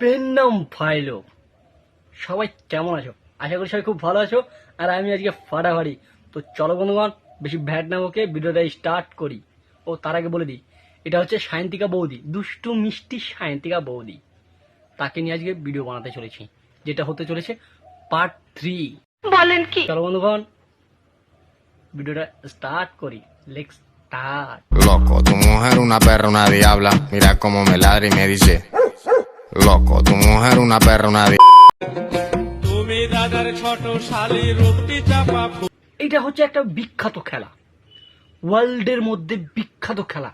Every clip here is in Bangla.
পেন্নাম ফাইলো। সবাই কেমন আছো? আশা করি সবাই খুব ভালো আছো। আর আমি আজকে ফাটাফাটি। তো চলো বন্ধুগণ, বেশি ভ্যাট না ওকে ভিডিওটা স্টার্ট করি। ও তার আগে বলে দিই, এটা হচ্ছে সায়ন্তিকা বৌদি, দুষ্টু মিষ্টি সায়ন্তিকা বৌদি। তাকে নিয়ে আজকে ভিডিও বানাতে চলেছি, যেটা হতে চলেছে পার্ট 3। বলেন কি? চলো বন্ধুগণ, ভিডিওটা স্টার্ট করি। Let's start. Loco, tu mujer una perra, una diabla. Mira cómo me ladra y me dice: Loco, tu mujer una perra, una diabla. তুমি দাদার ছোট শালি রূপটি চাপা এটা হচ্ছে একটা বিখ্যাত খেলা, ওয়ার্ল্ডের মধ্যে বিখ্যাত খেলা।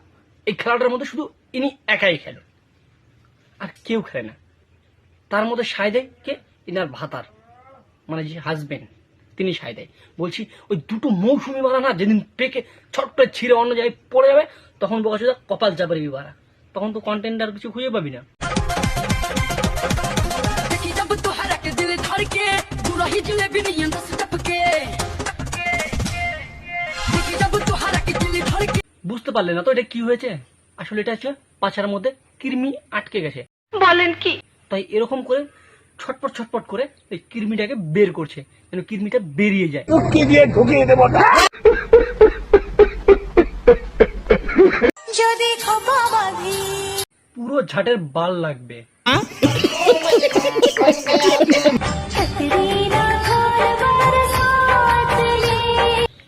এই খেলাটার মধ্যে শুধু ইনি একাই খেলে, আর কেউ খেলে না। তার মধ্যে সায় দেয় কে? ইনার ভাতার, মানে যে হাজবেন্ড, তিনি সায় দেয়। বলছি ওই দুটো মৌসুমি বাড়া না, যেদিন পেকে ছট্ট ছিঁড়ে অন্য জায়গায় পড়ে যাবে, তখন বলছে কপাল চাপারি বাড়া। তখন তো কন্টেন্ট আর কিছু খুঁজে পাবি না। বুঝতে পারলে না তো এটা কি হয়েছে? আসলে এটা হচ্ছে পাছার মধ্যে কৃমি আটকে গেছে। বলেন কি? তাই এরকম করে ছটপট ছটপট করে এই কৃমিটাকে বের করছে, যেন কৃমিটা বেরিয়ে যায়। যদি খোপা বাঁধি পুরো ঝাটের বাল লাগবে।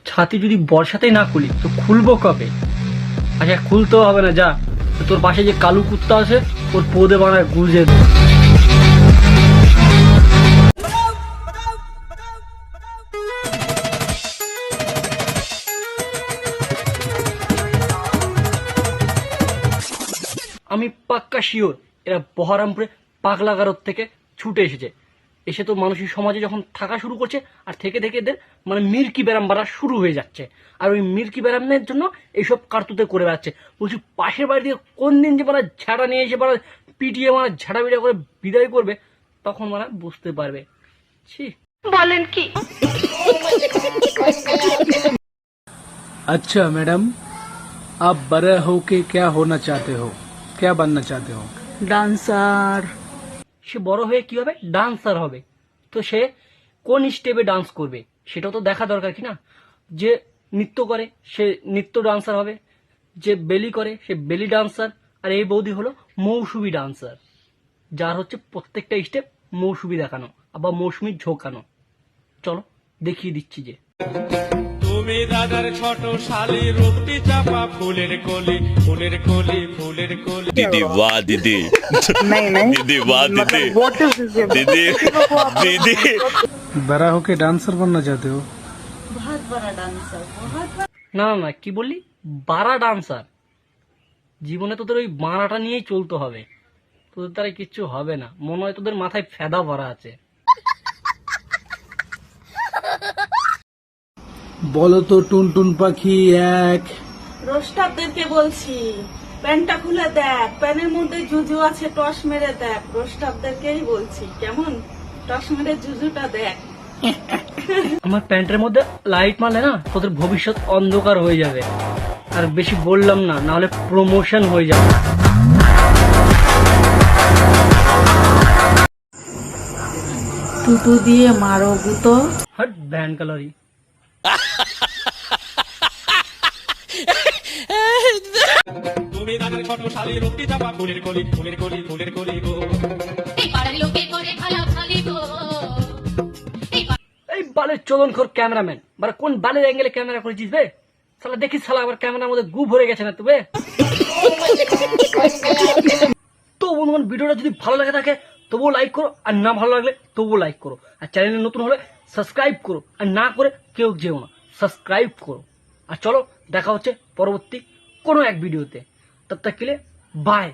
ছাতি যদি বর্ষাতেই না খুলি তো খুলবো কবে? আচ্ছা খুলতেও হবে না, যা তোর পাশে যে কালু কুত্তা আছে ওর পোদে বানায় গুলজে দে। আমি পাক্কা শিওর এরা বহরমপুরে পাগলাগারদ থেকে ছুটে এসেছে। এসে তো মানুষের সমাজে যখন থাকা শুরু করছে, আর থেকে থেকে এদের মানে মির্কি ব্যারাম বাড়া শুরু হয়ে যাচ্ছে। আর ওই মির্কি ব্যারামের জন্য এইসব কার্তুতে করে বেড়াচ্ছে। বলছি পাশের বাড়ি থেকে কোন দিন যে মানে ঝাড়া নিয়ে এসে মানে পিটিয়ে মানে ঝাড়া বিড়া করে বিদায় করবে, তখন মানে বুঝতে পারবে। ছি। বলেন কি? अच्छा मैडम, आप बड़े होके क्या होना चाहते हो, क्या बनना चाहते हो? ডান্সার। সে বড় হয়ে কি হবে? ডান্সার হবে। তো সে কোন স্টেপে ডান্স করবে সেটাও তো দেখা দরকার, কি না? যে নৃত্য করে সে নৃত্য ডান্সার হবে, যে বেলি করে সে বেলি ডান্সার। আর এই বৌদি হলো মৌসুমী ডান্সার, যার হচ্ছে প্রত্যেকটা স্টেপ মৌসুমী দেখানো, আবার মৌসুমী ঝোঁকানো। চলো দেখিয়ে দিচ্ছি যে। তুমি দাদার ছোট শালি রূপটি চাপা ফুলের কলি ফুলের কলি ফুলের কলি दीदी वाह दीदी नहीं नहीं दीदी वाह दीदी व्हाट इज दिस दीदी दीदी बड़ा होके डांसर बनना चाहते हो? না না না, কি বললি? বারা ডান্সার? জীবনে তোদের ওই বারাটা নিয়েই চলতে হবে, তোদের দ্বারা কিচ্ছু হবে না। মনে হয় তোদের মাথায় ফেদা ভরা আছে। বলো তো টুনটুন পাখি এক। রোস্টারদেরকে বলছি, প্যান্টটা খুলে দেখ, প্যানের মধ্যে জুজু আছে, টস মেরে দেখ। রোস্টারদেরকেই বলছি, কেমন টস মেরে জুজুটা দেখ। আমার প্যান্টের মধ্যে লাইট মারলে না তোদের ভবিষ্যৎ অন্ধকার হয়ে যাবে। আর বেশি বললাম না, নাহলে প্রমোশন হয়ে যাবে। টুটু দিয়ে মারো গুতো। হট ব্যান কালারি। তুমি দাদার ছোট শালি রূপটি চাপা ফুলের কলি ফুলের কলি ফুলের কলি গো এই বালের চলনখোর ক্যামেরাম্যান, মানে কোন বালের অ্যাঙ্গেলে ক্যামেরা করেছিস বে? শালা দেখিস, শালা আবার ক্যামেরার মধ্যে গু ভরে গেছে না তো বে? তো বন্ধুগণ, ভিডিওটা যদি ভালো লাগে থাকে তবুও লাইক করো, আর না ভালো লাগলে তবুও লাইক করো। আর চ্যানেলে নতুন হলে সাবস্ক্রাইব করো, আর না করে কেউ যেও না, সাবস্ক্রাইব করো। আর চলো দেখা হচ্ছে পরবর্তী কোনো এক ভিডিওতে। তব তক কে লিয়ে বাই।